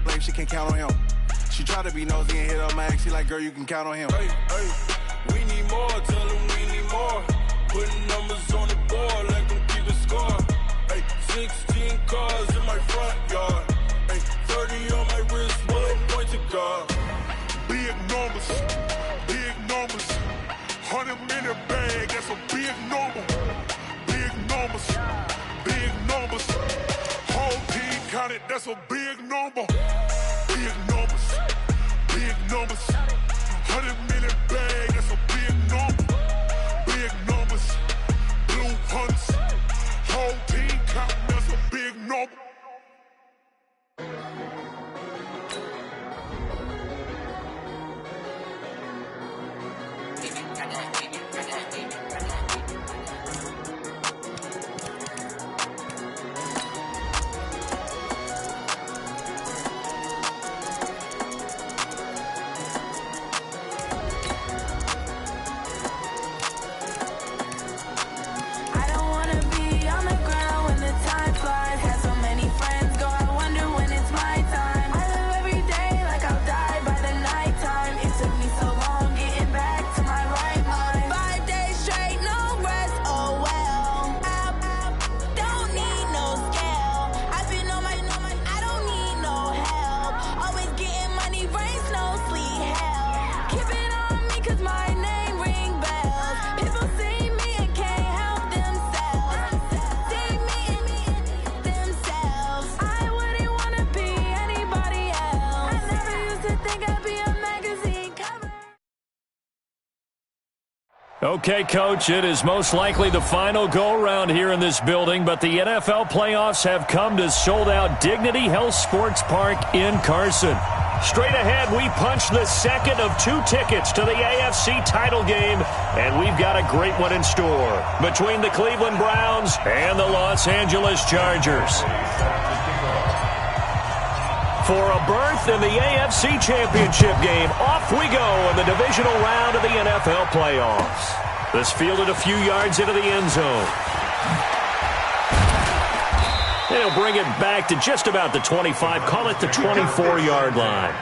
blame, she can't count on him. She try to be nosy and hit up my ex. She like, girl, you can count on him. Hey, hey, we need more, tell them we need more. Putting numbers on the board, let them keep it score. Hey, 16 cars in my front yard. Hey, 30 on my wrist, one point to guard. Big numbers, 100 minute bag, that's a big number. Big numbers, whole team counted, that's a big number. Big numbers, 100 minute bag, that's a big number. Big numbers, blue hunts, whole team counting, that's a big number. Okay, Coach, it is most likely the final go-around here in this building, but the NFL playoffs have come to sold-out Dignity Health Sports Park in Carson. Straight ahead, we punch the second of 2 tickets to the AFC title game, and we've got a great one in store between the Cleveland Browns and the Los Angeles Chargers. For a berth in the AFC Championship game, off we go in the divisional round of the NFL playoffs. This fielded a few yards into the end zone. And he'll bring it back to just about the 25, call it the 24-yard line.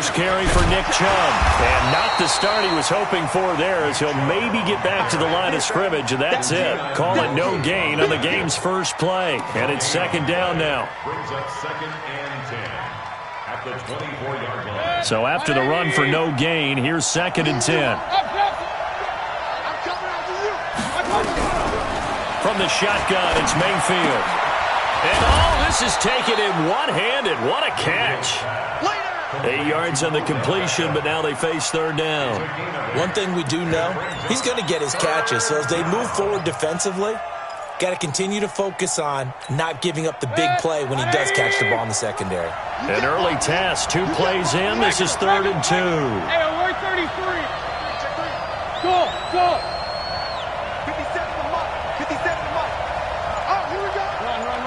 first carry for Nick Chubb. And not the start he was hoping for there, as he'll maybe get back to the line of scrimmage, and that's it. Call it no gain on the game's first play. And it's second down now. Brings up 2nd and 10 at the 24-yard line. So after the run for no gain, here's 2nd and 10. From the shotgun, it's Mayfield. And all this is taken in one-handed. What a catch. 8 yards on the completion, but now they face third down. One thing we do know, he's going to get his catches. So as they move forward defensively, got to continue to focus on not giving up the big play when he does catch the ball in the secondary. An early task, 2 plays in. This is 3rd and 2. Hey, we're 33. Go. 57 a month. 57 a month. Oh, here we go. Run.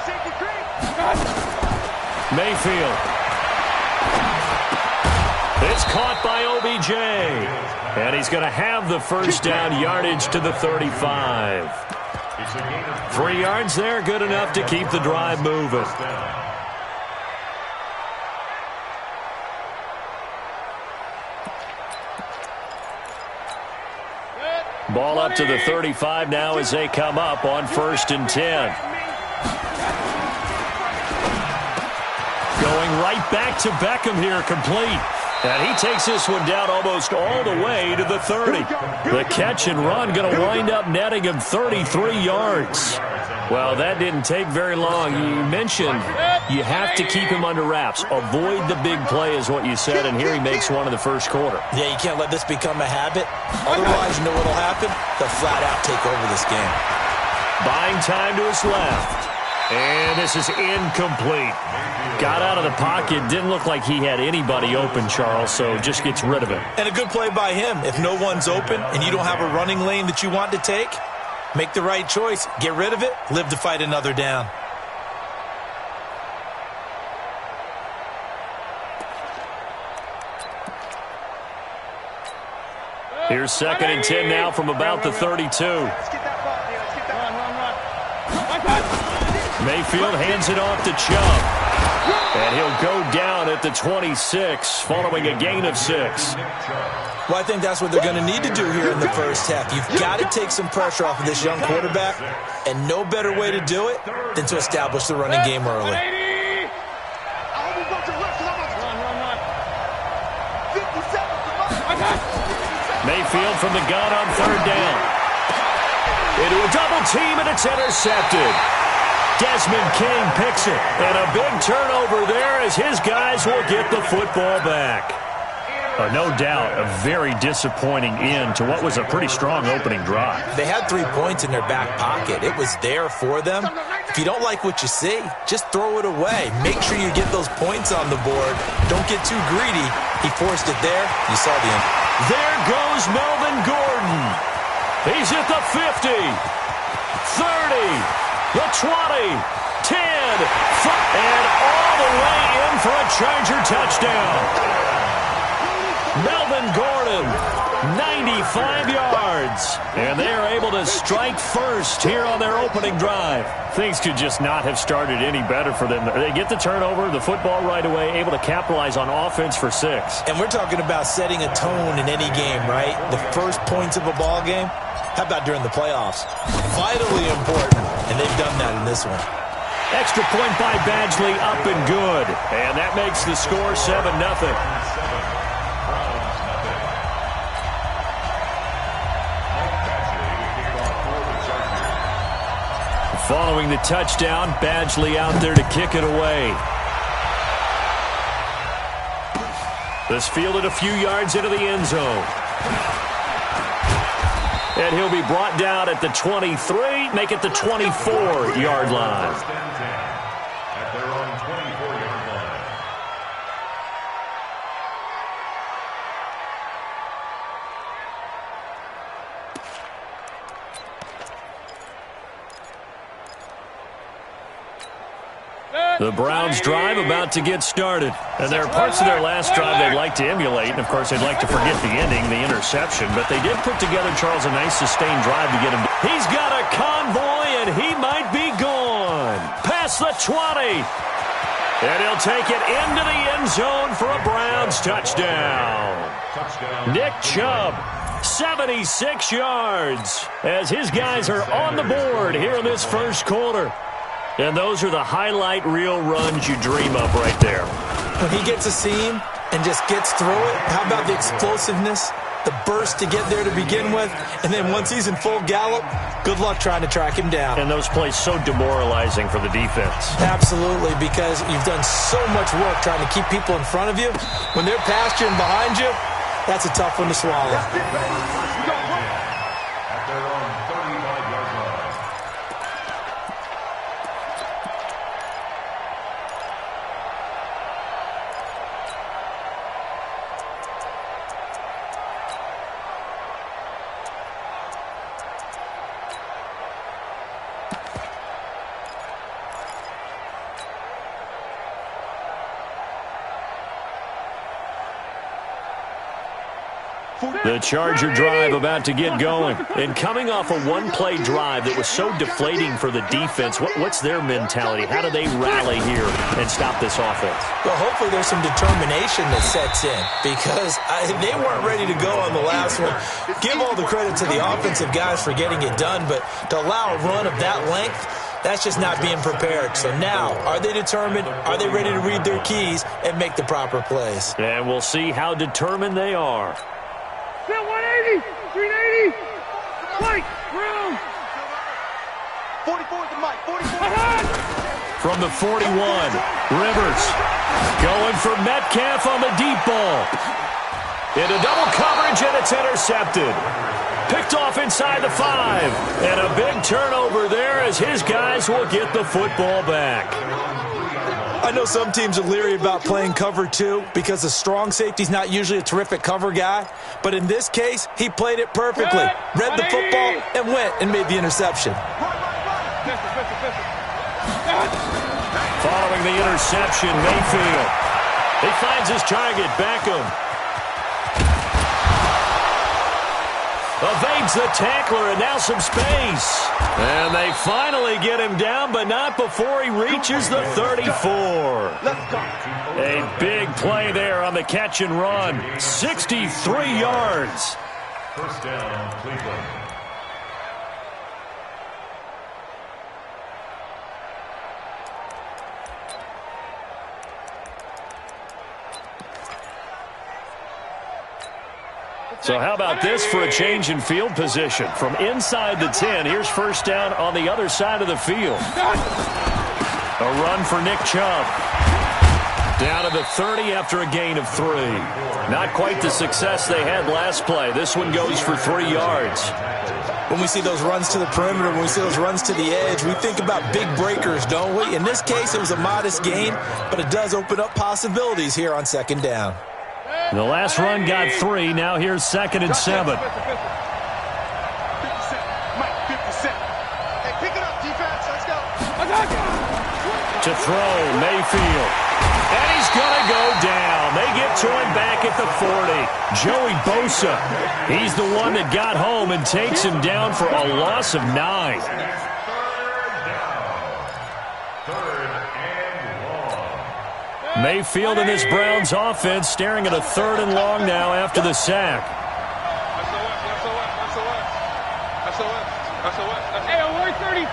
Safety creep. Mayfield. It's caught by OBJ. And he's going to have the first down, yardage to the 35. 3 yards there, good enough to keep the drive moving. Ball up to the 35 now as they come up on 1st and 10. Going right back to Beckham here, complete. And he takes this one down almost all the way to the 30. The catch and run going to wind up netting him 33 yards. Well, that didn't take very long. You mentioned you have to keep him under wraps. Avoid the big play is what you said, and here he makes one in the first quarter. Yeah, you can't let this become a habit. Otherwise, you know what will happen? They'll flat out take over this game. Buying time to his left. And this is incomplete. Got out of the pocket. Didn't look like he had anybody open, Charles, so just gets rid of it. And a good play by him. If no one's open and you don't have a running lane that you want to take, make the right choice. Get rid of it. Live to fight another down. Here's 2nd and 10 now from about the 32. Let's get that ball. Let's get that. Run. Mayfield hands it off to Chubb. And he'll go down at the 26 following a gain of 6. Well, I think that's what they're going to need to do here in the first half. You've got to take some pressure off of this young quarterback, and no better way to do it than to establish the running game early. Mayfield from the gun on 3rd down. Into a double team, and it's intercepted. Desmond King picks it. And a big turnover there as his guys will get the football back. No doubt a very disappointing end to what was a pretty strong opening drive. They had 3 points in their back pocket. It was there for them. If you don't like what you see, just throw it away. Make sure you get those points on the board. Don't get too greedy. He forced it there. You saw the end. There goes Melvin Gordon. He's at the 50, 30. The 20, 10, and all the way in for a Charger touchdown. Melvin Gordon, 95 yards. And they are able to strike first here on their opening drive. Things could just not have started any better for them. They get the turnover, the football right away, able to capitalize on offense for 6. And we're talking about setting a tone in any game, right? The first points of a ball game. How about during the playoffs? Vitally important, and they've done that in this one. Extra point by Badgley, up and good. And that makes the score 7-0. Following the touchdown, Badgley out there to kick it away. This fielded a few yards into the end zone. And he'll be brought down at the 23, make it the 24-yard line. At their own 24-yard line. The Browns drive about to get started. And there are parts of their last drive they'd like to emulate. And, of course, they'd like to forget the ending, the interception. But they did put together, Charles, a nice sustained drive to get him. He's got a convoy, and he might be gone. Past the 20. And he'll take it into the end zone for a Browns touchdown. Nick Chubb, 76 yards, as his guys are on the board here in this first quarter. And those are the highlight reel runs you dream of right there. When he gets a seam and just gets through it, how about the explosiveness, the burst to get there to begin with, and then once he's in full gallop, good luck trying to track him down. And those plays so demoralizing for the defense. Absolutely, because you've done so much work trying to keep people in front of you. When they're past you and behind you, that's a tough one to swallow. At their own 35-yard line. The Charger drive about to get going. And coming off a one-play drive that was so deflating for the defense, what's their mentality? How do they rally here and stop this offense? Well, hopefully there's some determination that sets in, because they weren't ready to go on the last one. Give all the credit to the offensive guys for getting it done, but to allow a run of that length, that's just not being prepared. So now, are they determined? Are they ready to read their keys and make the proper plays? And we'll see how determined they are. 180, 380, Mike, room. 44 is the mic, 44. From the 41, Rivers going for Metcalf on the deep ball. Into double coverage, and it's intercepted. Picked off inside the 5. And a big turnover there as his guys will get the football back. I know some teams are leery about playing cover 2 because the strong safety's not usually a terrific cover guy. But in this case, he played it perfectly. Read the football and went and made the interception. Following the interception, Mayfield. He finds his target, Beckham. Evades the tackler, and now some space. And they finally get him down, but not before he reaches the 34. A big play there on the catch and run. 63 yards. First down, Cleveland. So how about this for a change in field position? From inside the 10, here's first down on the other side of the field. A run for Nick Chubb. Down to the 30 after a gain of 3. Not quite the success they had last play. This one goes for 3 yards. When we see those runs to the perimeter, when we see those runs to the edge, we think about big breakers, don't we? In this case, it was a modest gain, but it does open up possibilities here on second down. The last run got 3. Now here's 2nd and 7. 50 Cent. Mike, 50 Cent. Hey, pick it up, defense. Let's go. To throw, Mayfield. And he's going to go down. They get to him back at the 40. Joey Bosa. He's the one that got home and takes him down for a loss of 9. Mayfield in this Browns offense staring at a 3rd and long now after the sack. Hey, alert 33.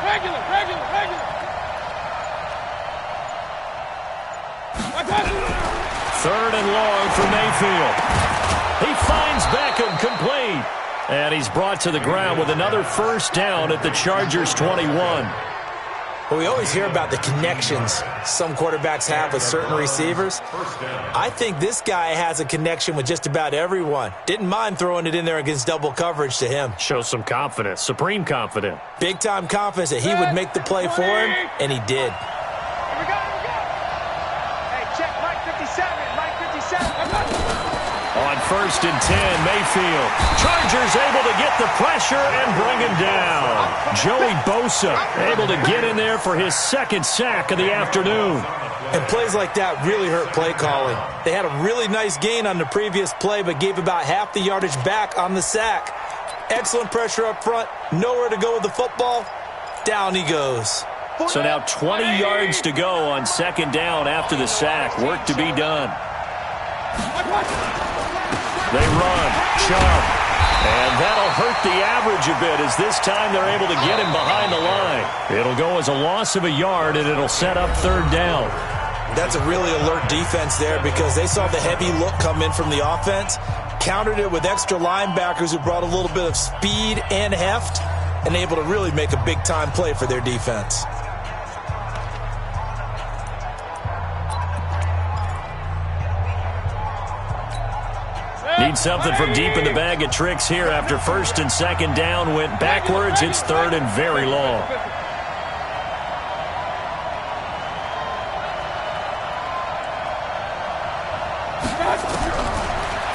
Regular. 3rd and long for Mayfield. He finds Beckham complete. And he's brought to the ground with another first down at the Chargers' 21. Well, we always hear about the connections some quarterbacks have with certain receivers. I think this guy has a connection with just about everyone. Didn't mind throwing it in there against double coverage to him. Shows some confidence, supreme confidence. Big-time confidence that he would make the play for him, and he did. Here we go. Hey, check Mike 57. Mike 57. On 1st and 10, Mayfield. Chargers able to get the pressure and bring him down. Joey Bosa able to get in there for his 2nd sack of the afternoon. And plays like that really hurt play calling. They had a really nice gain on the previous play, but gave about half the yardage back on the sack. Excellent pressure up front, nowhere to go with the football. Down he goes. So now 20 yards to go on second down after the sack. Work to be done. They run. Chubb. And that'll hurt the average a bit as this time they're able to get him behind the line. It'll go as a loss of a yard, and it'll set up third down. That's a really alert defense there because they saw the heavy look come in from the offense, countered it with extra linebackers who brought a little bit of speed and heft, and able to really make a big-time play for their defense. Need something from deep in the bag of tricks here after first and second down went backwards. It's third and very long.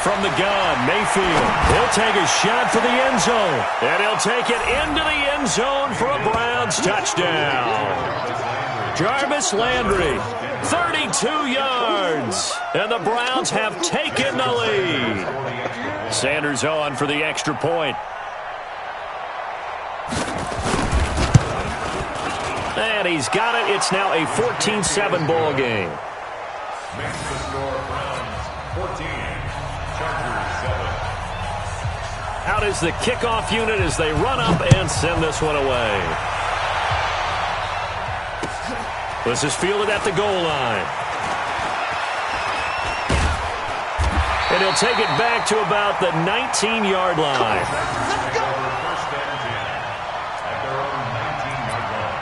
From the gun, Mayfield. He'll take a shot for the end zone. And he'll take it into the end zone for a Browns touchdown. Jarvis Landry, 32 yards. And the Browns have taken the lead. Sanders on for the extra point. And he's got it. It's now a 14-7 ball game. Makes the score Browns 14, Chargers 7. Out is the kickoff unit as they run up and send this one away. This is fielded at the goal line. And he'll take it back to about the 19-yard line. First and 10 at their own 19-yard line.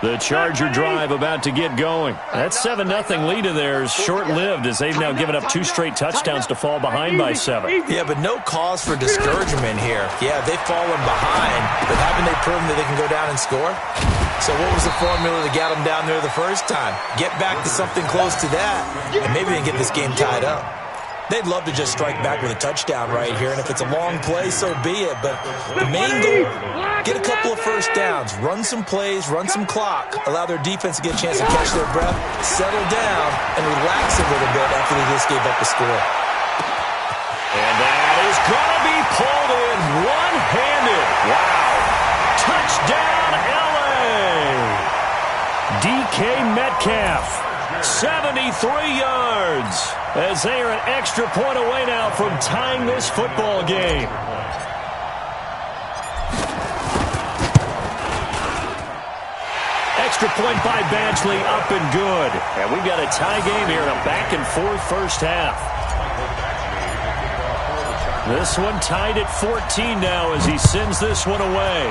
The Charger drive about to get going. That 7-0 lead of theirs short-lived as they've now given up 2 straight touchdowns to fall behind by 7. Yeah, but no cause for discouragement here. Yeah, they've fallen behind, but haven't they proven that they can go down and score? So what was the formula that got them down there the first time? Get back to something close to that, and maybe they can get this game tied up. They'd love to just strike back with a touchdown right here, and if it's a long play, so be it. But the main goal, get a couple of first downs, run some plays, run some clock, allow their defense to get a chance to catch their breath, settle down, and relax a little bit after they just gave up a score. And that is going to be pulled in one-handed. Wow. Touchdown, L.A. DK Metcalf, 73 yards. As they are an extra point away now from tying this football game. Extra point by Badgley, up and good. And we've got a tie game here in a back-and-forth first half. This one tied at 14 now as he sends this one away.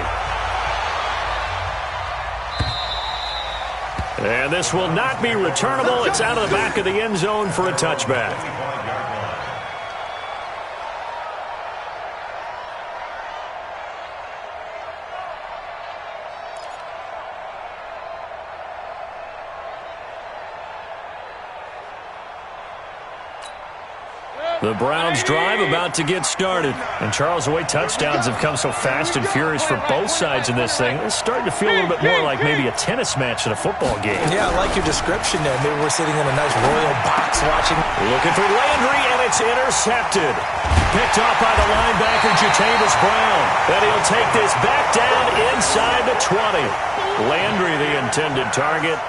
And this will not be returnable. It's out of the back of the end zone for a touchback. The Browns drive about to get started. And Charles, the way touchdowns have come so fast and furious for both sides in this thing, it's starting to feel a little bit more like maybe a tennis match in a football game. Yeah, I like your description there. Maybe we're sitting in a nice royal box watching. Looking for Landry, and it's intercepted. Picked off by the linebacker, Jatavis Brown. And he'll take this back down inside the 20. Landry, the intended target.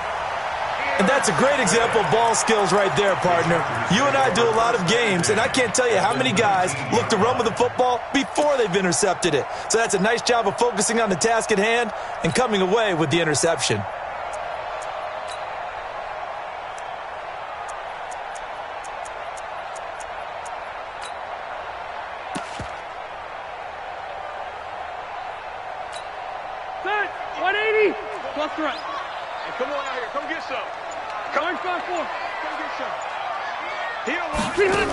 And that's a great example of ball skills right there, partner. You and I do a lot of games, and I can't tell you how many guys look to run with the football before they've intercepted it. So that's a nice job of focusing on the task at hand and coming away with the interception. Set, 180, plus threat. Hey, come on out here, come get some. Come on, 5-4. Come get some. Here, 300.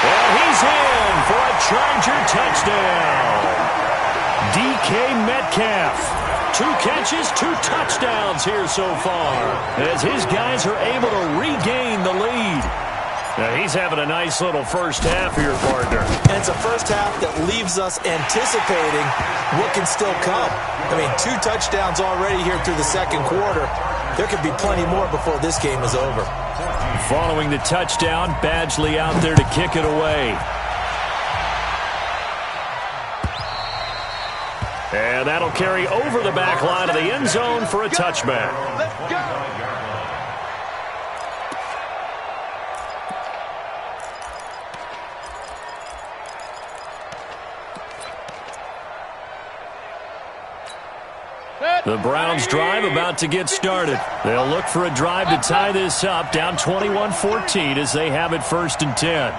And he's in for a Charger touchdown. DK Metcalf. 2 catches, 2 touchdowns here so far as his guys are able to regain the lead. He's having a nice little first half here, partner. And it's a first half that leaves us anticipating what can still come. I mean, 2 touchdowns already here through the second quarter. There could be plenty more before this game is over. Following the touchdown, Badgley out there to kick it away. And that'll carry over the back line of the end zone for a touchback. Let's go. The Browns drive about to get started. They'll look for a drive to tie this up, down 21-14 as they have it 1st and 10.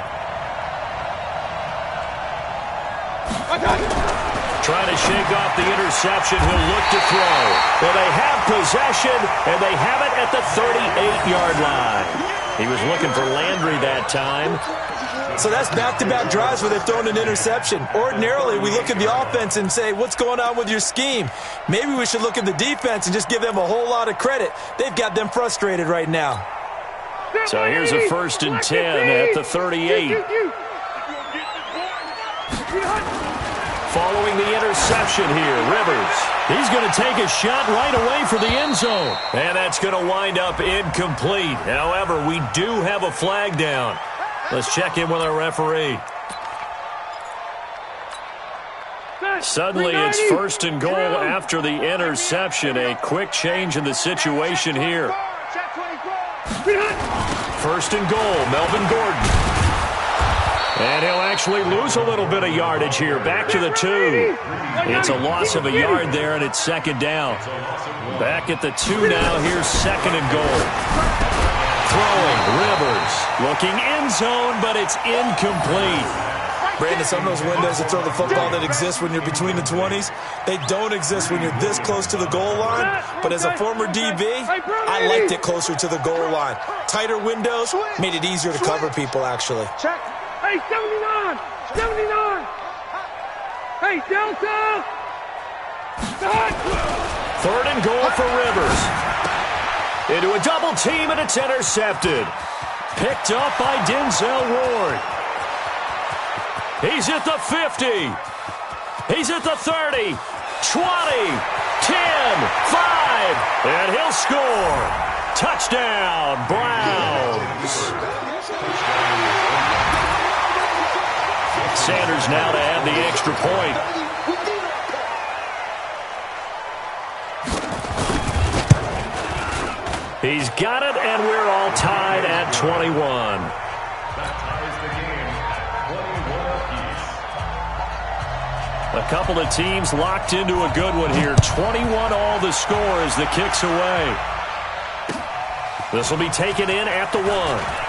Trying to shake off the interception. He'll look to throw. Well, they have possession, and they have it at the 38-yard line. He was looking for Landry that time. So that's back-to-back drives where they've thrown an interception. Ordinarily, we look at the offense and say, what's going on with your scheme? Maybe we should look at the defense and just give them a whole lot of credit. They've got them frustrated right now. So here's a 1st and 10 at the 38. Following the interception here, Rivers. He's going to take a shot right away for the end zone. And that's going to wind up incomplete. However, we do have a flag down. Let's check in with our referee. Suddenly, it's 1st and goal after the interception. A quick change in the situation here. 1st and goal, Melvin Gordon. And he'll actually lose a little bit of yardage here. Back to the 2. It's a loss of a yard there, and it's 2nd down. Back at the 2 now. Here's 2nd and goal. Throwing, Rivers. Looking end zone, but it's incomplete. Brandon, some of those windows to throw the football that exist when you're between the 20s, they don't exist when you're this close to the goal line. But as a former DB, I liked it closer to the goal line. Tighter windows made it easier to cover people, actually. Check. Hey, 79! 79! Hey, Delta! 3rd and goal for Rivers. Into a double team, and it's intercepted. Picked up by Denzel Ward. He's at the 50. He's at the 30, 20, 10, 5, and he'll score. Touchdown, Browns. Sanders now to add the extra point. He's got it, and we're all tied at 21. That ties the game, 21 apiece. A couple of teams locked into a good one here. 21 all the score as the kick's away. This will be taken in at the 1.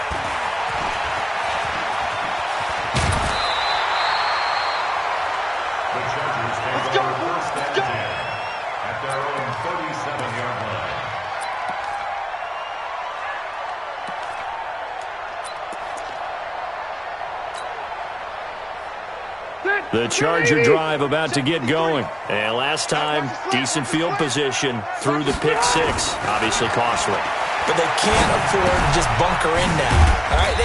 The Charger drive about to get going. And last time, decent field position through the pick 6. Obviously costly. But they can't afford to just bunker in now. All right,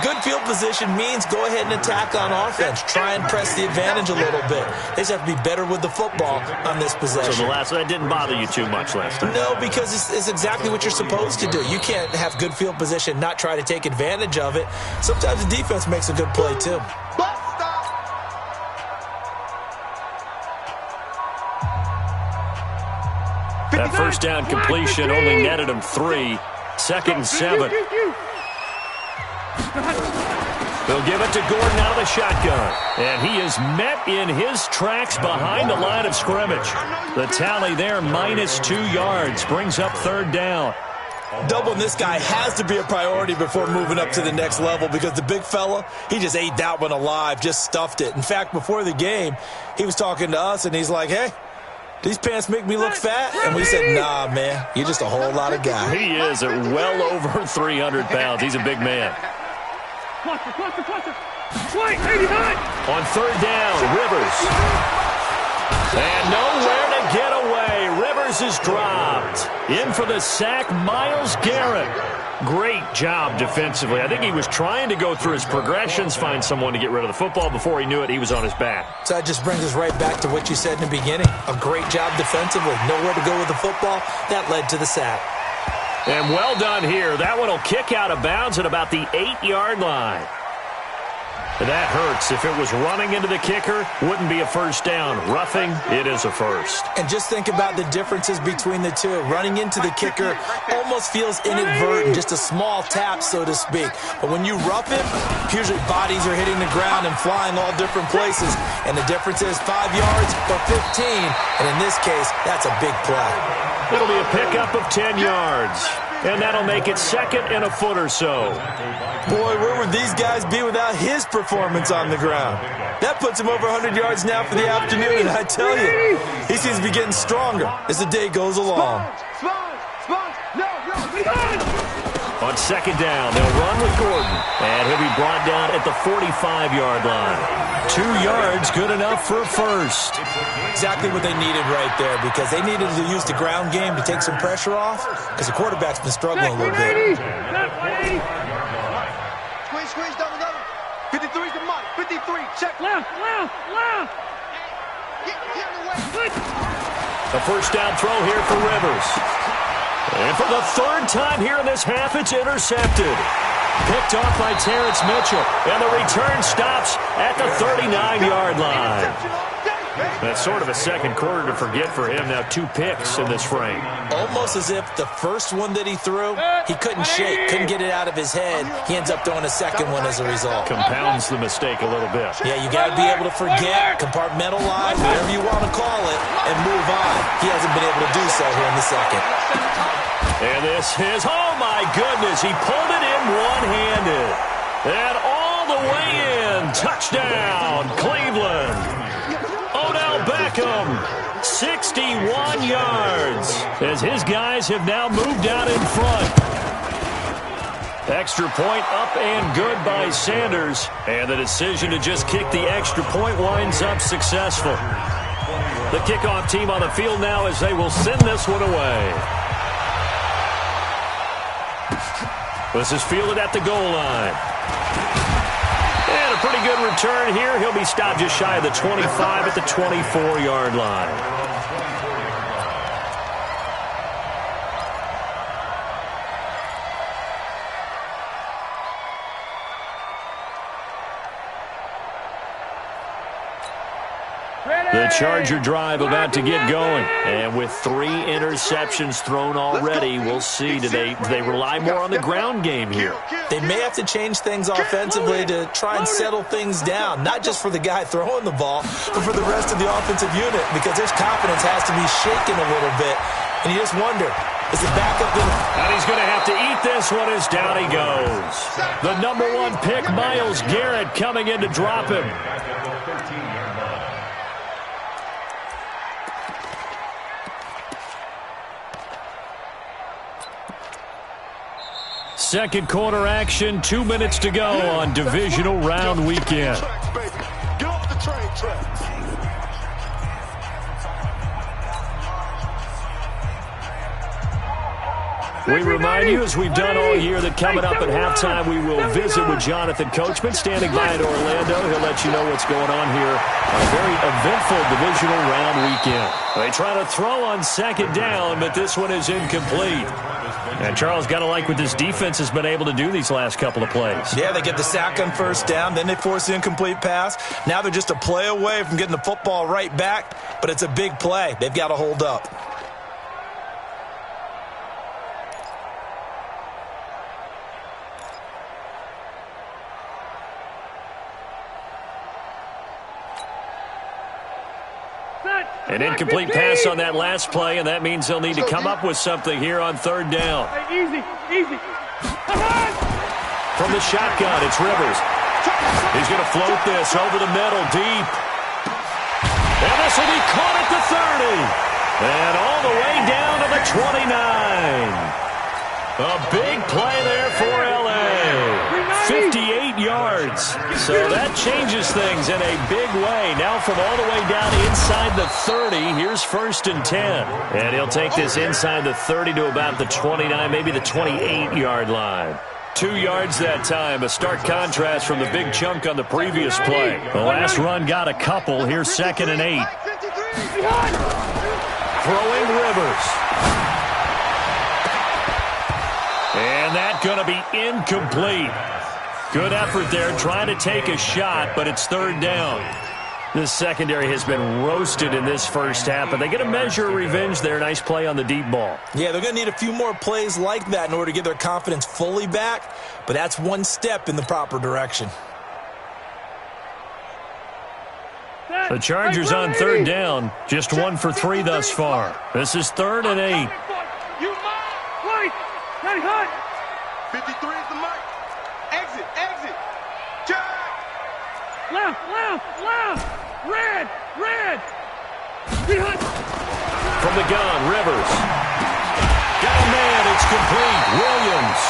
good field position means go ahead and attack on offense. Try and press the advantage a little bit. They just have to be better with the football on this possession. So that didn't bother you too much last time? No, because it's exactly what you're supposed to do. You can't have good field position, not try to take advantage of it. Sometimes the defense makes a good play, too. That first down completion only netted him 3. 2nd and 7. They'll give it to Gordon out of the shotgun. And he is met in his tracks behind the line of scrimmage. The tally there, -2 yards, brings up 3rd down. Doubling this guy has to be a priority before moving up to the next level because the big fella, he just ate that one alive, just stuffed it. In fact, before the game, he was talking to us, and he's like, hey, these pants make me look fat? And we said, nah, man, you're just a whole lot of guy. He is at well over 300 pounds. He's a big man. Cluster. White, 89. On 3rd down, Rivers. And nowhere to get away. Rivers is dropped. In for the sack, Myles Garrett. Great job defensively. I think he was trying to go through his progressions, find someone to get rid of the football. Before he knew it, he was on his back. So that just brings us right back to what you said in the beginning. A great job defensively. Nowhere to go with the football. That led to the sack. And well done here. That one will kick out of bounds at about the 8-yard line. That hurts. If it was running into the kicker, wouldn't be a first down. Roughing, it is a first. And just think about the differences between the two. Running into the kicker almost feels inadvertent, just a small tap, so to speak. But when you rough him, usually bodies are hitting the ground and flying all different places. And the difference is 5 yards or 15. And in this case, that's a big play. It'll be a pickup of 10 yards. And that'll make it second and a foot or so. Boy, where would these guys be without his performance on the ground? That puts him over 100 yards now for the afternoon, and I tell you, he seems to be getting stronger as the day goes along. On second down, they'll run with Gordon, and he'll be brought down at the 45-yard line. 2 yards, good enough for a first. Exactly what they needed right there, because they needed to use the ground game to take some pressure off, because the quarterback's been struggling a little bit. Squeeze, double. 53's the mark. 53, check. Left. Get A first down throw here for Rivers. And for the third time here in this half, it's intercepted. Picked off by Terrence Mitchell. And the return stops at the 39-yard line. That's sort of a second quarter to forget for him. Now 2 picks in this frame. Almost as if the first one that he threw, he couldn't shake, couldn't get it out of his head. He ends up throwing a second one as a result. Compounds the mistake a little bit. Yeah, you got to be able to forget, compartmentalize, whatever you want to call it, and move on. He hasn't been able to do so here in the second. And this is, oh my goodness, he pulled it in one-handed. And all the way in, touchdown, Cleveland. Odell Beckham, 61 yards, as his guys have now moved out in front. Extra point up and good by Sanders, and the decision to just kick the extra point winds up successful. The kickoff team on the field now as they will send this one away. This is fielded at the goal line. And a pretty good return here. He'll be stopped just shy of the 25 at the 24-yard line. The Charger drive about to get going. And with 3 interceptions thrown already, we'll see. Do they rely more on the ground game here? They may have to change things offensively to try and settle things down, not just for the guy throwing the ball, but for the rest of the offensive unit, because his confidence has to be shaken a little bit. And you just wonder, is the backup going to... And he's going to have to eat this one as down he goes. The #1 pick, Myles Garrett, coming in to drop him. Second quarter action, 2 minutes to go on divisional round weekend. Get off the train tracks. We remind you, as we've done all year, that coming up at halftime, we will visit with Jonathan Coachman, standing by in Orlando. He'll let you know what's going on here on a very eventful divisional round weekend. They try to throw on second down, but this one is incomplete. And Charles, got to like what this defense has been able to do these last couple of plays. Yeah, they get the sack on first down, then they force the incomplete pass. Now they're just a play away from getting the football right back, but it's a big play. They've got to hold up. An incomplete pass on that last play, and that means they'll need to come up with something here on third down. Easy. From the shotgun, it's Rivers. He's going to float this over the middle, deep. And this will be caught at the 30. And all the way down to the 29. A big play there for L.A. 58 yards. So that changes things in a big way. Now from all the way down inside the 30, here's 1st and 10. And he'll take this inside the 30 to about the 29, maybe the 28-yard line. 2 yards that time, a stark contrast from the big chunk on the previous play. The last run got a couple. Here's 2nd and 8. Throwing Rivers. And that's going to be incomplete. Good effort there, trying to take a shot, but it's 3rd down. This secondary has been roasted in this first half, but they get a measure of revenge there. Nice play on the deep ball. Yeah, they're going to need a few more plays like that in order to get their confidence fully back, but that's one step in the proper direction. The Chargers on 3rd down, just 1 for 3 thus far. This is 3rd and 8. You wait, 53 is the mark. Exit. Left. Red. From the gun, Rivers. Got a man, it's complete. Williams.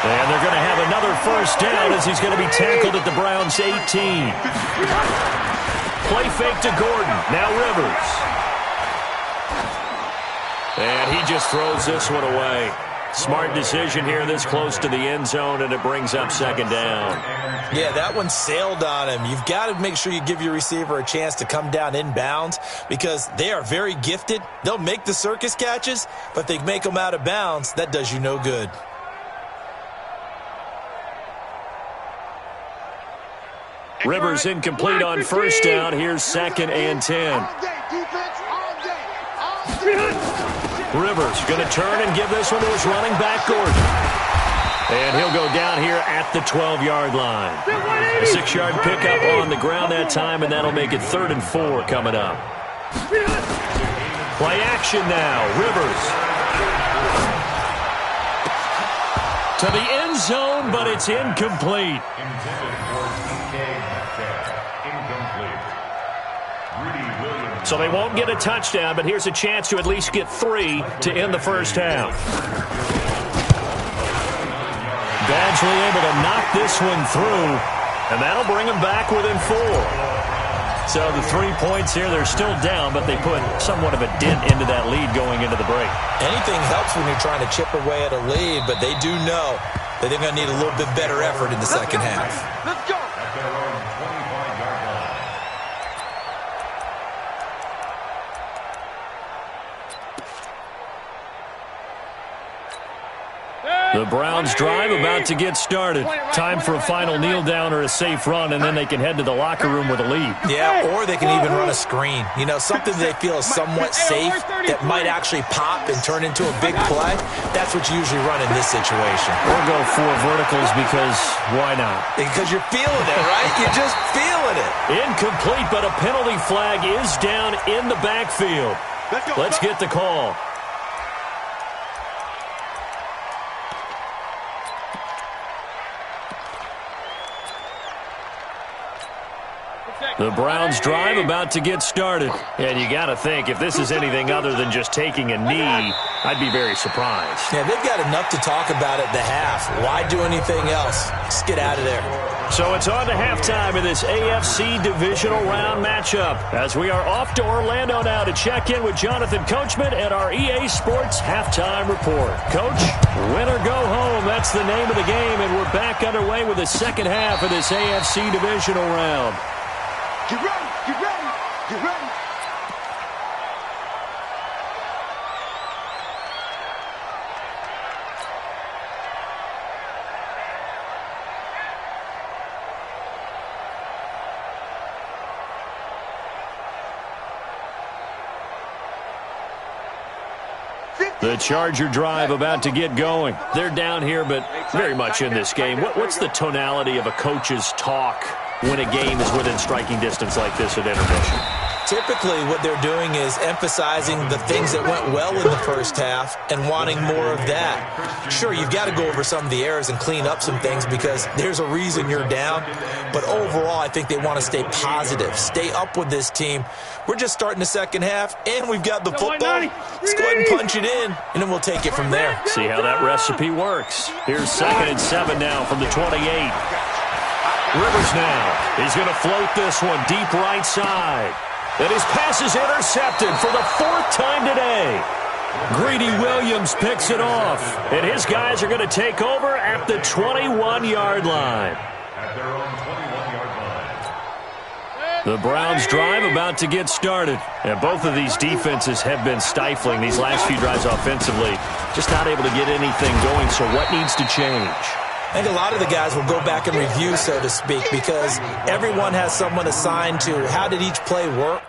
And they're going to have another 1st down as he's going to be tackled at the Browns' 18. Play fake to Gordon. Now Rivers. And he just throws this one away. Smart decision here this close to the end zone, and it brings up 2nd down. Yeah, that one sailed on him. You've got to make sure you give your receiver a chance to come down inbounds because they are very gifted. They'll make the circus catches, but they make them out of bounds. That does you no good. Rivers incomplete on 1st down. Here's 2nd and 10. Rivers going to turn and give this one to his running back, Gordon. And he'll go down here at the 12-yard line. A 6-yard pickup on the ground that time, and that'll make it 3rd and 4 coming up. Play action now. Rivers. To the end zone, but it's incomplete. So they won't get a touchdown, but here's a chance to at least get 3 to end the first half. Badgley able to knock this one through, and that'll bring them back within 4. So the 3 points here, they're still down, but they put somewhat of a dent into that lead going into the break. Anything helps when you're trying to chip away at a lead, but they do know that they're going to need a little bit better effort in the second half. Let's go. The Browns drive about to get started. Time for a final kneel down or a safe run, and then they can head to the locker room with a lead. Yeah, or they can even run a screen. You know, something they feel is somewhat safe that might actually pop and turn into a big play. That's what you usually run in this situation. Or go 4 verticals because why not? Because you're feeling it, right? You're just feeling it. Incomplete, but a penalty flag is down in the backfield. Let's get the call. The Browns drive about to get started. And you got to think, if this is anything other than just taking a knee, I'd be very surprised. Yeah, they've got enough to talk about at the half. Why do anything else? Just get out of there. So it's on to halftime in this AFC divisional round matchup as we are off to Orlando now to check in with Jonathan Coachman at our EA Sports Halftime Report. Coach, win or go home, that's the name of the game, and we're back underway with the second half of this AFC divisional round. Get ready, get ready, get ready. The Charger drive about to get going. They're down here, but very much in this game. What's the tonality of a coach's talk when a game is within striking distance like this at intermission? Typically, what they're doing is emphasizing the things that went well in the first half and wanting more of that. Sure, you've got to go over some of the errors and clean up some things because there's a reason you're down. But overall, I think they want to stay positive, stay up with this team. We're just starting the second half, and we've got the football. Let's go ahead and punch it in, and then we'll take it from there. See how that recipe works. Here's 2nd and 7 now from the 28. Rivers now. He's going to float this one deep right side. And his pass is intercepted for the 4th time today. Greedy Williams picks it off. And his guys are going to take over at the 21-yard line. At their own 21-yard line. The Browns drive about to get started. And both of these defenses have been stifling these last few drives offensively. Just not able to get anything going. So what needs to change? I think a lot of the guys will go back and review, so to speak, because everyone has someone assigned to how did each play work.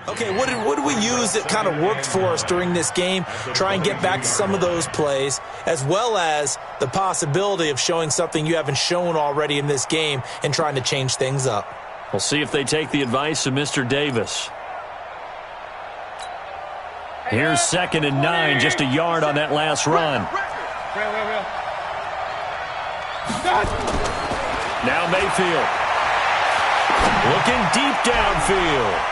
Okay, what did we use that kind of worked for us during this game? Try and get back to some of those plays, as well as the possibility of showing something you haven't shown already in this game and trying to change things up. We'll see if they take the advice of Mr. Davis. Here's 2nd and 9, just a yard on that last run. Now Mayfield. Looking deep downfield.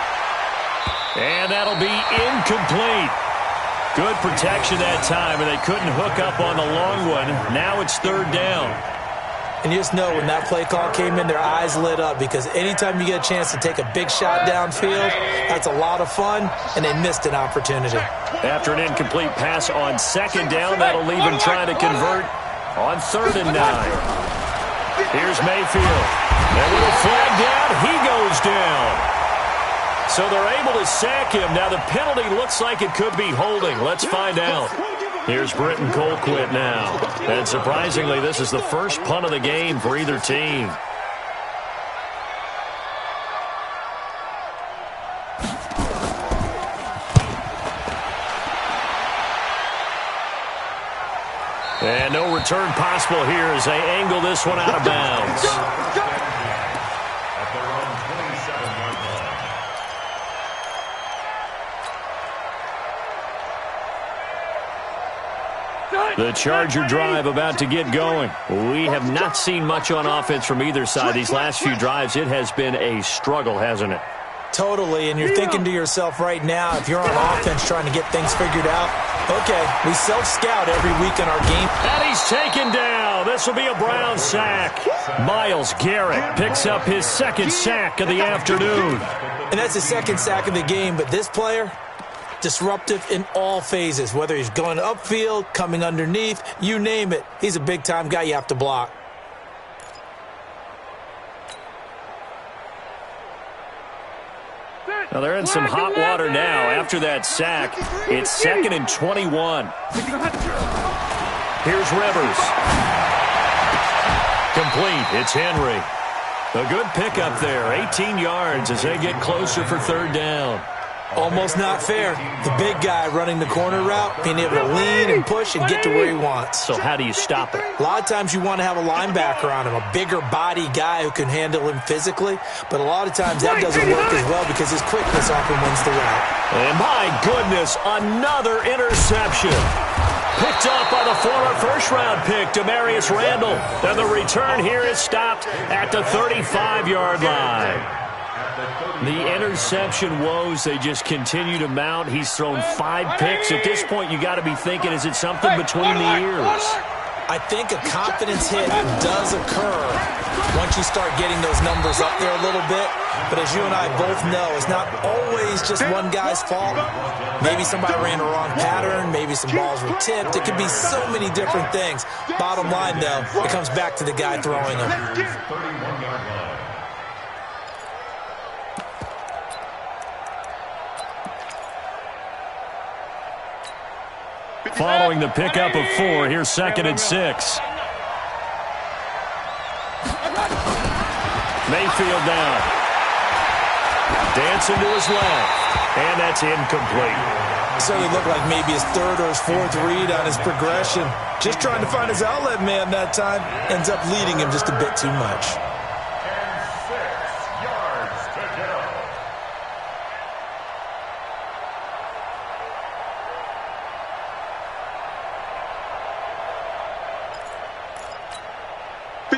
And that'll be incomplete. Good protection that time, and they couldn't hook up on the long one. Now it's 3rd down. And you just know when that play call came in, their eyes lit up because anytime you get a chance to take a big shot downfield, that's a lot of fun, and they missed an opportunity. After an incomplete pass on 2nd down, that'll leave him trying to convert on 3rd and 9. Here's Mayfield. And with a flag down, he goes down. So they're able to sack him. Now the penalty looks like it could be holding. Let's find out. Here's Britton Colquitt now. And surprisingly, this is the first punt of the game for either team. And no return possible here as they angle this one out of bounds. At their own 27-yard line. The Charger drive about to get going. We have not seen much on offense from either side. These last few drives, it has been a struggle, hasn't it? Totally, and you're thinking to yourself right now, if you're on offense trying to get things figured out, okay, we self-scout every week in our game. And he's taken down. This will be a Brown sack. Myles Garrett picks up his 2nd sack of the afternoon. And that's his 2nd sack of the game, but this player, disruptive in all phases, whether he's going upfield, coming underneath, you name it. He's a big-time guy you have to block. Now they're in some hot water now. After that sack, it's 2nd and 21. Here's Rivers. Complete. It's Henry. A good pickup there. 18 yards as they get closer for 3rd down. Almost not fair. The big guy running the corner route, being able to lean and push and get to where he wants. So how do you stop it? A lot of times you want to have a linebacker on him, a bigger body guy who can handle him physically, but a lot of times that doesn't work as well because his quickness often wins the route. And my goodness, another interception. Picked up by the former first-round pick, Demarius Randall. And the return here is stopped at the 35-yard line. The interception woes, they just continue to mount. He's thrown 5 picks. At this point, you got to be thinking, is it something between the ears? I think a confidence hit does occur once you start getting those numbers up there a little bit. But as you and I both know, it's not always just one guy's fault. Maybe somebody ran a wrong pattern. Maybe some balls were tipped. It could be so many different things. Bottom line, though, it comes back to the guy throwing them. Following the pickup of 4, here's 2nd and 6. Mayfield down. Dancing to his left. And that's incomplete. Certainly looked like maybe his 3rd or his 4th read on his progression. Just trying to find his outlet man that time. Ends up leading him just a bit too much.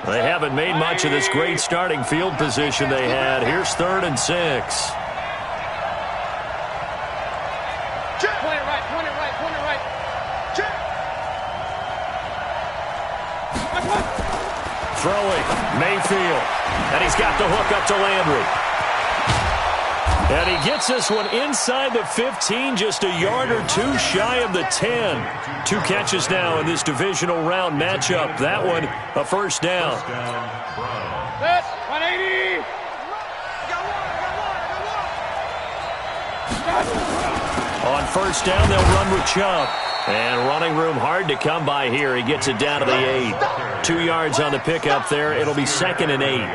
They haven't made much of this great starting field position they had. Here's 3rd and 6. Point it right, point it right, point it right. Check. Throwing, Mayfield. And he's got the hook up to Landry. And he gets this one inside the 15, just a yard or 2 shy of the 10. 2 catches now in this divisional round matchup. That one, a first down. Set, 180. On first down, they'll run with Chubb. And running room hard to come by here. He gets it down to the 8. 2 yards on the pickup there. It'll be 2nd and 8.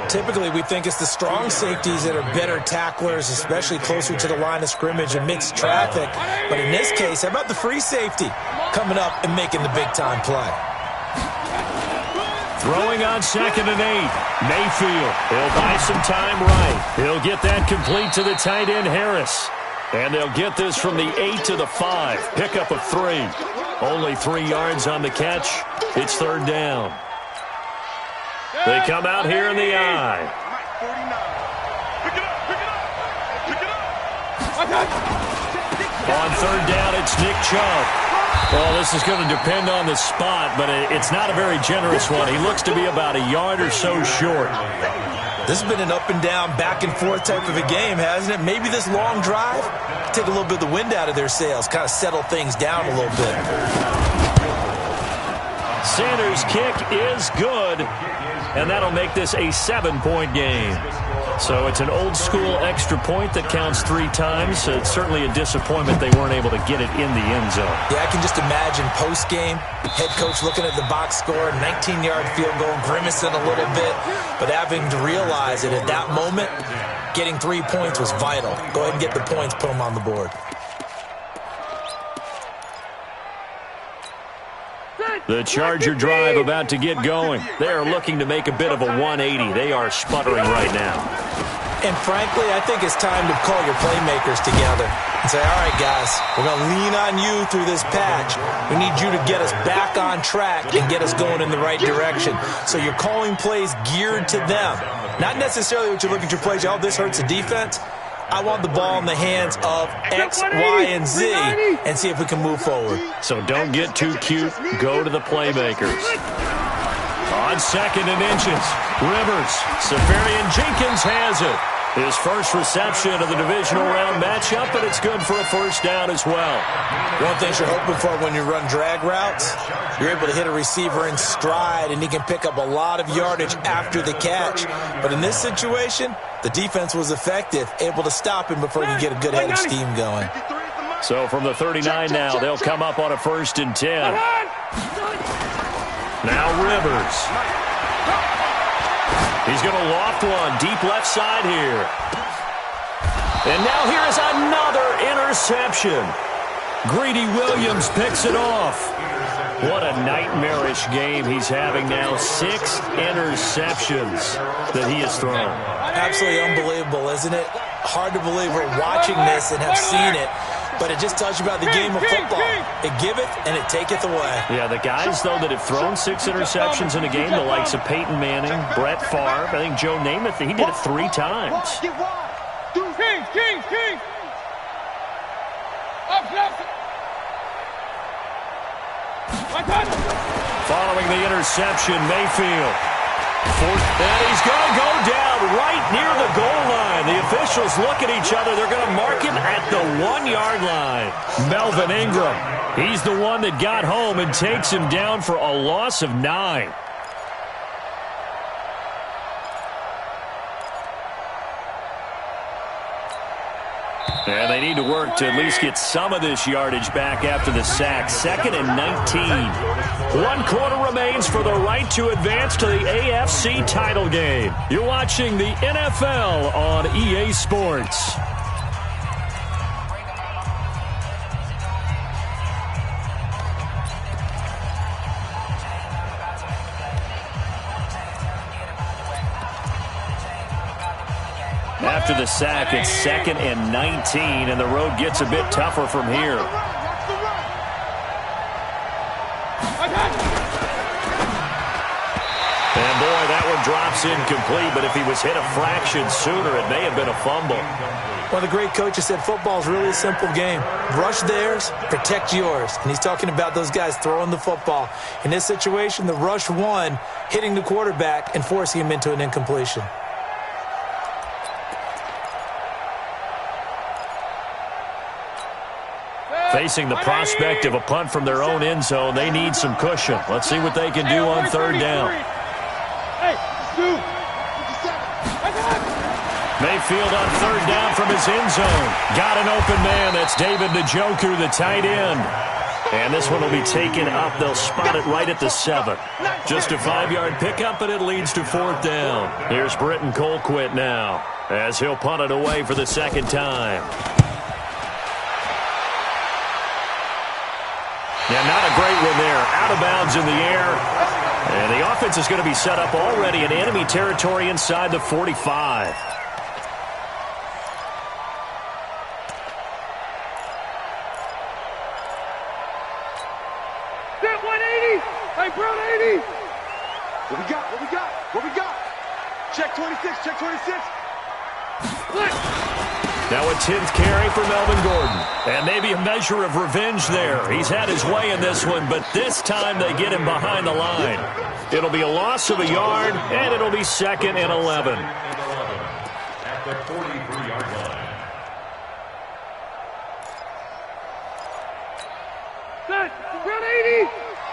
Typically, we think it's the strong safeties that are better tacklers, especially closer to the line of scrimmage amidst traffic. But in this case, how about the free safety coming up and making the big-time play? Throwing on 2nd and 8. Mayfield. He'll buy some time right. He'll get that complete to the tight end, Harris. And they'll get this from the 8 to the 5. Pickup of 3. Only 3 yards on the catch. It's 3rd down. They come out here in the eye. On 3rd down, it's Nick Chubb. Well, this is going to depend on the spot, but it's not a very generous one. He looks to be about a yard or so short. This has been an up and down, back and forth type of a game, hasn't it? Maybe this long drive take a little bit of the wind out of their sails, kind of settle things down a little bit. Sanders' kick is good, and that'll make this a 7-point game. So it's an old-school extra point that counts 3 times. So it's certainly a disappointment they weren't able to get it in the end zone. Yeah, I can just imagine post-game, head coach looking at the box score, 19-yard field goal, grimacing a little bit, but having to realize that at that moment, getting 3 points was vital. Go ahead and get the points, put them on the board. The Charger drive about to get going. They are looking to make a bit of a 180. They are sputtering right now. And frankly, I think it's time to call your playmakers together and say, all right, guys, we're going to lean on you through this patch. We need you to get us back on track and get us going in the right direction. So you're calling plays geared to them. Not necessarily what you look at your plays, oh, this hurts the defense. I want the ball in the hands of X, Y, and Z and see if we can move forward. So don't get too cute. Go to the playmakers. On 2nd and inches, Rivers. Safarian Jenkins has it. His first reception of the divisional round matchup, but it's good for a first down as well. One thing you're hoping for when you run drag routes, you're able to hit a receiver in stride, and he can pick up a lot of yardage after the catch. But in this situation, the defense was effective, able to stop him before he could get a good head of steam going. So from the 39 now, they'll come up on a 1st and 10. Now Rivers. He's going to loft one deep left side here. And now here is another interception. Greedy Williams picks it off. What a nightmarish game he's having now. 6 interceptions that he has thrown. Absolutely unbelievable, isn't it? Hard to believe we're watching this and have seen it. But it just tells you about the game of football. It giveth and it taketh away. Yeah, the guys, though, that have thrown 6 interceptions in a game, the likes of Peyton Manning, Brett Favre, I think Joe Namath, he did it 3 times. King. Up. following the interception, Mayfield. And he's going to go down right near the goal line. The officials look at each other. They're going to mark him at the 1-yard line. Melvin Ingram, he's the one that got home and takes him down for a loss of 9. And they need to work to at least get some of this yardage back after the sack. 2nd and 19. 1 quarter remains for the right to advance to the AFC title game. You're watching the NFL on EA Sports. After the sack, it's 2nd and 19, and the road gets a bit tougher from here. And boy, that one drops incomplete, but if he was hit a fraction sooner, it may have been a fumble. One of the great coaches said football is really a simple game. Rush theirs, protect yours. And he's talking about those guys throwing the football. In this situation, the rush won, hitting the quarterback and forcing him into an incompletion. Facing the prospect of a punt from their own end zone, they need some cushion. Let's see what they can do on 3rd down. Mayfield on 3rd down from his end zone. Got an open man. That's David Njoku, the tight end. And this one will be taken up. They'll spot it right at the 7. Just a 5-yard pickup, but it leads to 4th down. Here's Britton Colquitt now as he'll punt it away for the 2nd time. Yeah, not a great one there. Out of bounds in the air. And the offense is going to be set up already in enemy territory inside the 45. That 180. Hey, Brown 80. What we got? What we got? What we got? Check 26. Check 26. Now a 10th carry for Melvin Gordon. And maybe a measure of revenge there. He's had his way in this one, but this time they get him behind the line. It'll be a loss of a yard, and it'll be 2nd and 11. At the 43-yard line. Set. Brown 80.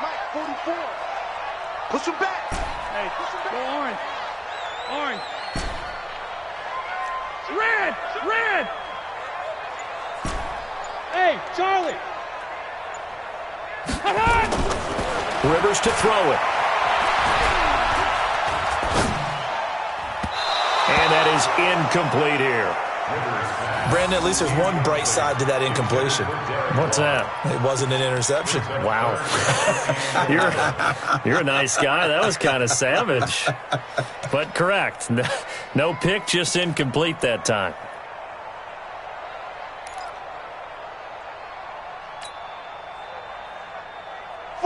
Mike, 44. Push him back. Hey, push him back. Go orange. Orange. Red! Red! Hey, Charlie! Rivers to throw it. And that is incomplete here. Brandon, at least there's one bright side to that incompletion. What's that? It wasn't an interception. Wow. You're a nice guy. That was kind of savage. But correct. No pick, just incomplete that time.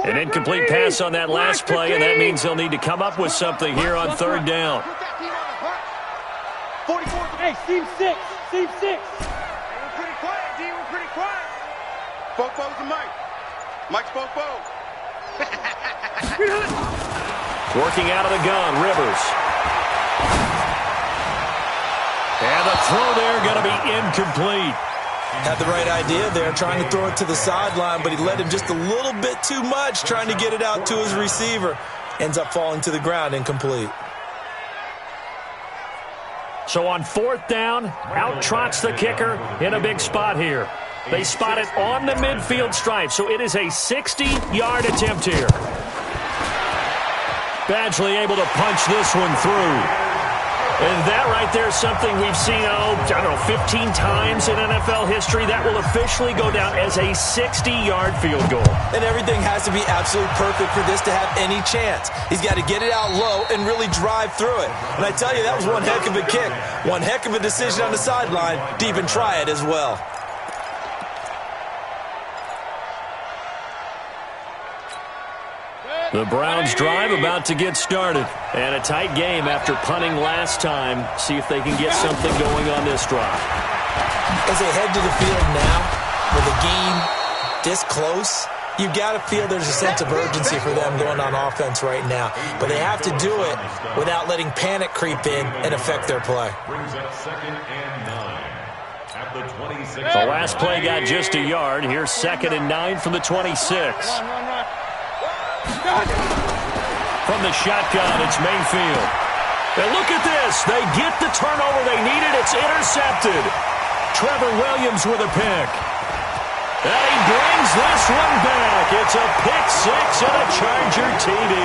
An incomplete pass on that last play, and that means they'll need to come up with something here on 3rd down. 44. Hey, Steve 6. Steve 6. We're pretty quiet, D. We're pretty quiet. Bo's and Mike. Mike's Bo. Working out of the gun, Rivers. And the throw there going to be incomplete. Had the right idea there, trying to throw it to the sideline, but he led him just a little bit too much, trying to get it out to his receiver. Ends up falling to the ground, incomplete. So on 4th down, out trots the kicker in a big spot here. They spot it on the midfield stripe, so it is a 60-yard attempt here. Badgley able to punch this one through. And that right there is something we've seen, 15 times in NFL history. That will officially go down as a 60-yard field goal. And everything has to be absolutely perfect for this to have any chance. He's got to get it out low and really drive through it. And I tell you, that was one heck of a kick. One heck of a decision on the sideline to even try it as well. The Browns drive about to get started. And a tight game after punting last time. See if they can get something going on this drive. As they head to the field now, with a game this close, You got to feel there's a sense of urgency for them going on offense right now. But they have to do it without letting panic creep in and affect their play. Brings up 2nd and 9 at the 26. The last play got just a yard. Here's 2nd and 9 from the 26. From the shotgun, it's Mayfield. And look at this. They get the turnover they needed. It's intercepted. Trevor Williams with a pick. And he brings this one back. It's a pick six and a Charger TD.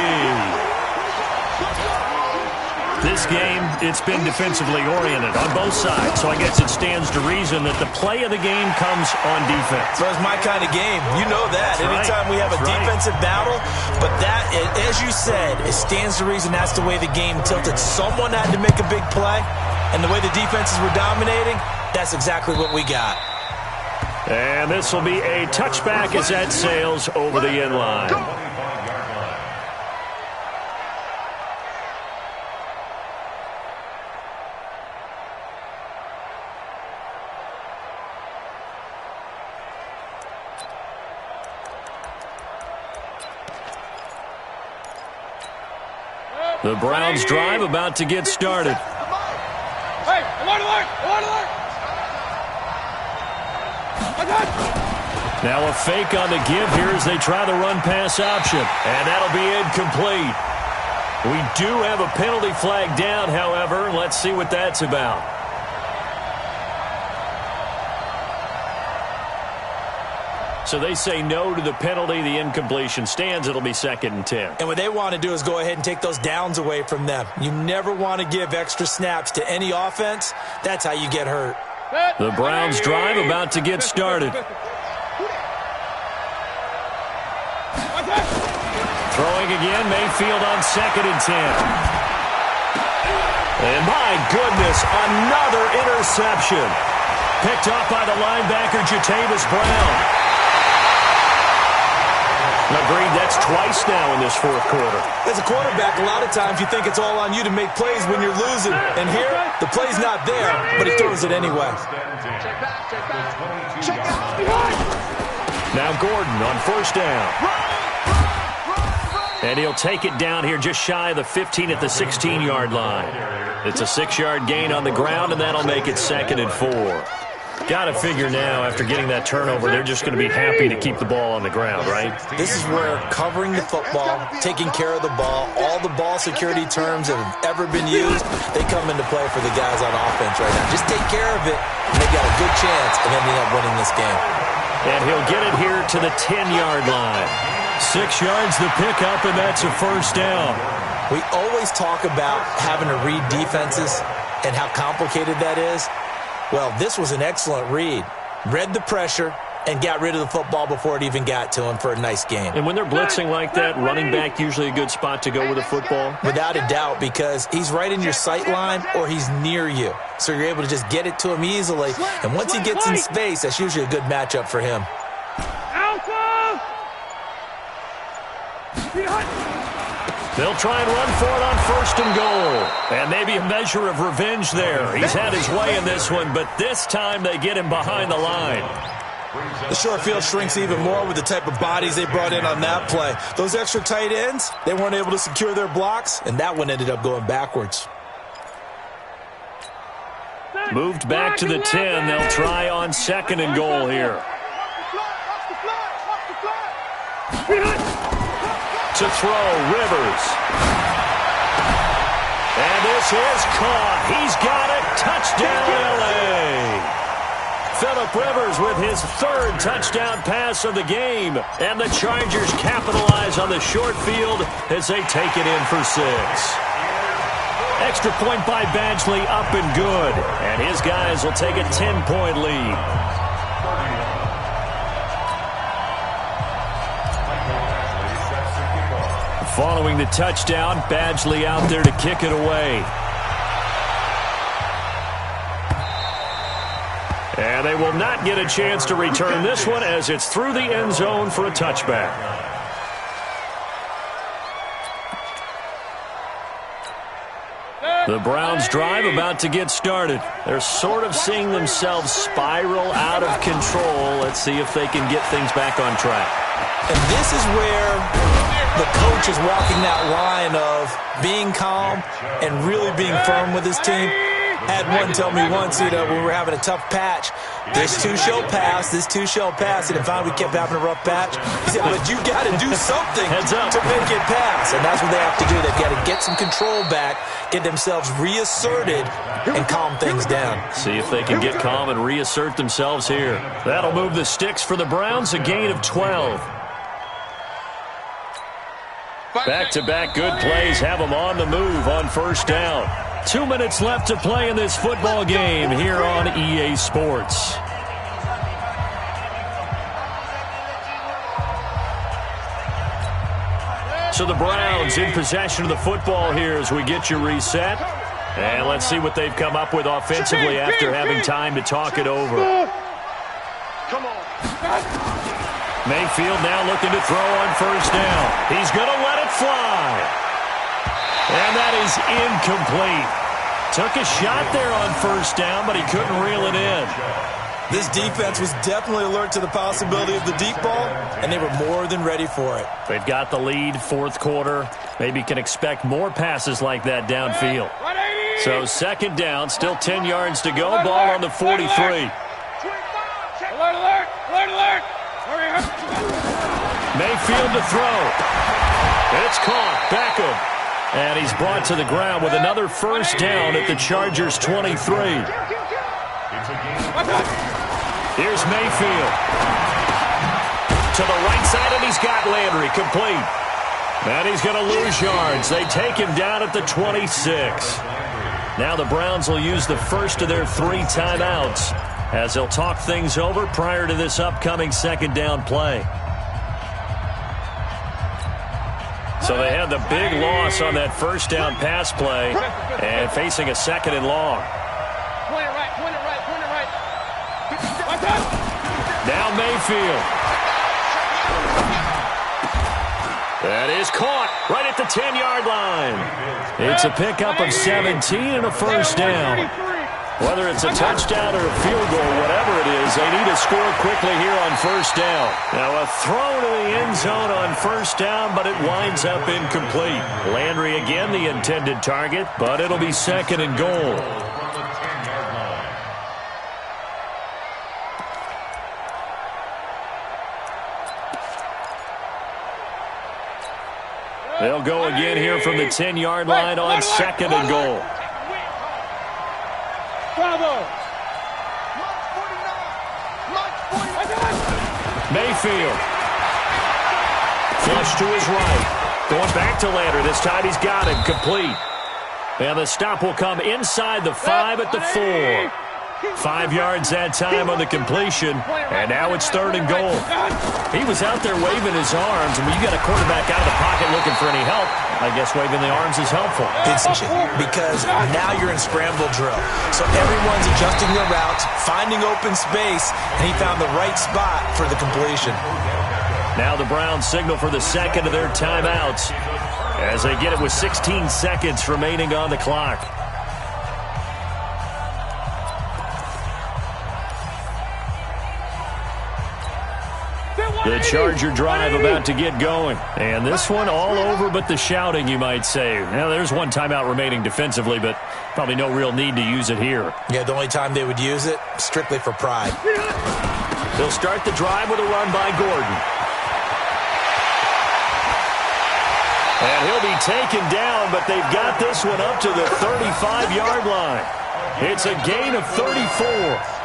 This game, it's been defensively oriented on both sides, so I guess it stands to reason that the play of the game comes on defense. So it's my kind of game. You know that. That's Anytime right. we have a That's right. defensive battle, but that, as you said, it stands to reason that's the way the game tilted. Someone had to make a big play, and the way the defenses were dominating, that's exactly what we got. And this will be a touchback as that sails over the end line. The Browns drive about to get started. Hey, alert, alert, alert, alert. Now a fake on the give here as they try the run-pass option. And that'll be incomplete. We do have a penalty flag down, however. Let's see what that's about. So they say no to the penalty. The incompletion stands. It'll be 2nd and 10. And what they want to do is go ahead and take those downs away from them. You never want to give extra snaps to any offense. That's how you get hurt. The Browns drive about to get started. Throwing again, Mayfield on 2nd and 10. And my goodness, another interception. Picked up by the linebacker, Jatavis Brown. Agreed, that's twice now in this fourth quarter. As a quarterback, a lot of times you think it's all on you to make plays when you're losing. And here, the play's not there, but he throws it anyway. Now Gordon on 1st down. And he'll take it down here just shy of the 15 at the 16-yard line. It's a 6-yard gain on the ground, and that'll make it 2nd and 4. Got to figure now, after getting that turnover, they're just going to be happy to keep the ball on the ground, right? This is where covering the football, taking care of the ball, all the ball security terms that have ever been used, they come into play for the guys on offense right now. Just take care of it, and they've got a good chance of ending up winning this game. And he'll get it here to the 10-yard line. 6 yards the pickup, and that's a 1st down. We always talk about having to read defenses and how complicated that is. Well, this was an excellent read. Read the pressure and got rid of the football before it even got to him for a nice game. And when they're blitzing like that, running back usually a good spot to go with the football? Without a doubt, because he's right in your sight line or he's near you. So you're able to just get it to him easily. And once he gets in space, that's usually a good matchup for him. They'll try and run for it on 1st and goal. And maybe a measure of revenge there. He's had his way in this one, but this time they get him behind the line. The short field shrinks even more with the type of bodies they brought in on that play. Those extra tight ends, they weren't able to secure their blocks, and that one ended up going backwards. Moved back to the 10. They'll try on 2nd and goal here. To throw, Rivers. And this is caught. He's got it. Touchdown, L.A. Phillip Rivers with his 3rd touchdown pass of the game. And the Chargers capitalize on the short field as they take it in for 6. Extra point by Badgley, up and good. And his guys will take a 10-point lead. Following the touchdown, Badgley out there to kick it away. And they will not get a chance to return this one as it's through the end zone for a touchback. The Browns drive about to get started. They're sort of seeing themselves spiral out of control. Let's see if they can get things back on track. And this is where the coach is walking that line of being calm and really being firm with his team. Had one tell me once, when we were having a tough patch, this too shall pass, and if we kept having a rough patch, he said, but you got to do something to make it pass. And that's what they have to do. They've got to get some control back, get themselves reasserted, and calm things down. See if they can get calm and reassert themselves here. That'll move the sticks for the Browns, a gain of 12. Back-to-back good plays have them on the move on first down. 2 minutes left to play in this football game here on EA Sports. So the Browns in possession of the football here as we get you reset. And let's see what they've come up with offensively after having time to talk it over. Come on. Mayfield now looking to throw on first down. He's going to let it fly. And that is incomplete. Took a shot there on first down, but he couldn't reel it in. This defense was definitely alert to the possibility of the deep ball, and they were more than ready for it. They've got the lead, fourth quarter. Maybe can expect more passes like that downfield. So second down, still 10 yards to go. Ball on the 43. Alert, alert, alert, alert. Mayfield to throw. It's caught. Beckham. And he's brought to the ground with another first down at the Chargers' 23. Here's Mayfield. To the right side, and he's got Landry complete. And he's going to lose yards. They take him down at the 26. Now the Browns will use the first of their 3 timeouts as they'll talk things over prior to this upcoming second down play. So they had the big loss on that first down pass play and facing a second and long. Point it right, point it right, point it right. Now Mayfield. That is caught right at the 10-yard line. It's a pickup of 17 and a first down. Whether it's a touchdown or a field goal, whatever it is, they need to score quickly here on first down. Now a throw to the end zone on first down, but it winds up incomplete. Landry again the intended target, but it'll be second and goal. They'll go again here from the 10-yard line on second and goal. Bravo. Mayfield. Flush to his right. Going back to Landry. This time he's got him complete. And the stop will come inside the 5 at the 4. 5 yards that time on the completion. And now it's third and goal. He was out there waving his arms. And when you got a quarterback out of the pocket looking for any help, I guess waving the arms is helpful. It's because now you're in scramble drill. So everyone's adjusting their routes, finding open space, and he found the right spot for the completion. Now the Browns signal for the second of their timeouts as they get it with 16 seconds remaining on the clock. The Charger drive about to get going. And this one all over but the shouting, you might say. Now, there's one timeout remaining defensively, but probably no real need to use it here. Yeah, the only time they would use it, strictly for pride. They'll start the drive with a run by Gordon. And he'll be taken down, but they've got this one up to the 35-yard line. It's a gain of 34.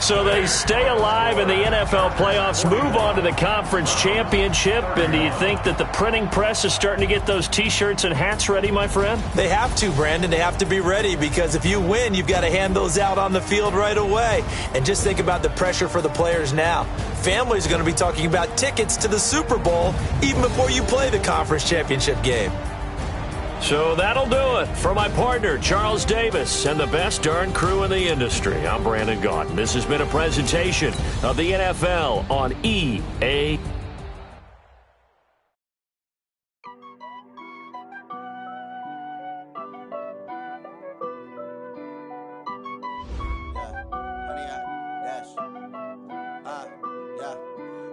So they stay alive in the NFL playoffs, move on to the conference championship. And do you think that the printing press is starting to get those T-shirts and hats ready, my friend? They have to, Brandon. They have to be ready because if you win, you've got to hand those out on the field right away. And just think about the pressure for the players now. Families are going to be talking about tickets to the Super Bowl even before you play the conference championship game. So that'll do it. For my partner, Charles Davis, and the best darn crew in the industry, I'm Brandon Gaudin. This has been a presentation of the NFL on EA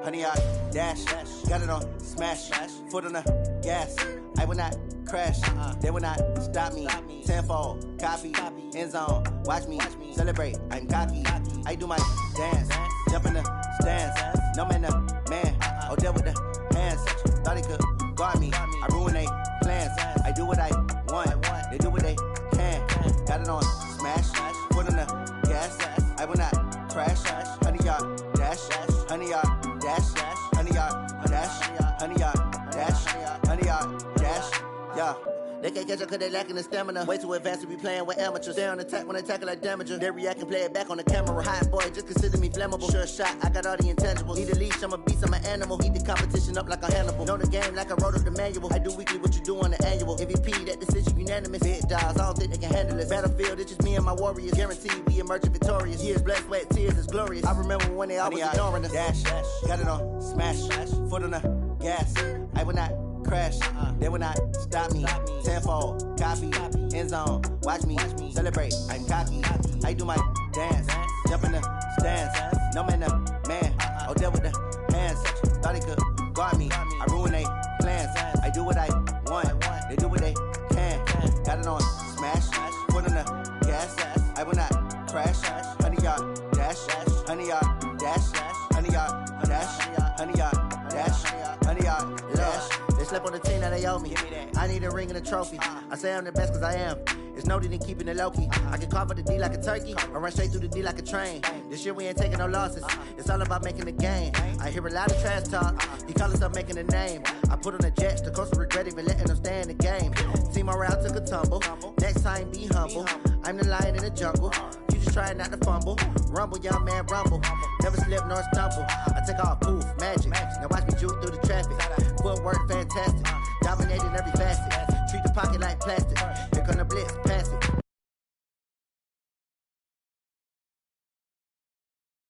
Honey, I dash, got it on smash, foot on the gas. I will not crash, they will not stop me. Tenfold, copy, end zone, watch me celebrate. I'm cocky, I do my dance, jump in the stands. No man, the man, Odell with the hands. Thought he could guard me, I ruin they plans. I do what I want, they do what they can. Got it on smash, foot on the gas. I will not crash, honey, y'all dash, honey, y'all dash, honey, y'all dash, honey, y'all dash, honey, y'all dash, yeah. They can't catch up cause they lacking the stamina. Way too advanced to be playing with amateurs. Stay on attack when they tackle like damager. They react and play it back on the camera. Hot boy, just consider me flammable. Sure shot, I got all the intangibles. Need a leash, I'm a beast, I'm an animal. Heat the competition up like a Hannibal. Know the game like I wrote up the manual. I do weekly what you do on the annual. MVP, that decision unanimous. Big dogs, I don't think they can handle it. Battlefield, it's just me and my warriors. Guaranteed we emerging victorious. Years, blood, sweat, tears, it's glorious. I remember when they always ignoring us. Dash, got it on smash, foot on the gas. I will not crash, they will not stop me. Tenfold, copy, end zone, watch me celebrate. I'm cocky, I do my dance, jump in the stands. No man, the man, Odell with the hands. Thought he could guard me, I ruin they plans. I do what I want, they do what they can. Got it on smash, foot on the gas. I will not crash, honey, y'all dash, honey, y'all dash, honey, y'all dash, honey, y'all dash, honey, y'all dash. They slept on the team that they owe me. I need a ring and a trophy. I say I'm the best cause I am. It's no need in keeping it low-key. I can carve up the D like a turkey, or run straight through the D like a train. This year we ain't taking no losses. It's all about making the game. I hear a lot of trash talk. He call us up making a name. I put on the Jets, the coach will regret even letting them stay in the game. Team around took a tumble. Next time be humble. I'm the lion in the jungle. You just try not to fumble. Rumble, young man, rumble. Never slip nor stumble. I take off, poof, magic. Now watch me juke through the traffic. Footwork fantastic. Dominating every facet. Treat the pocket like plastic. Here come the blitz.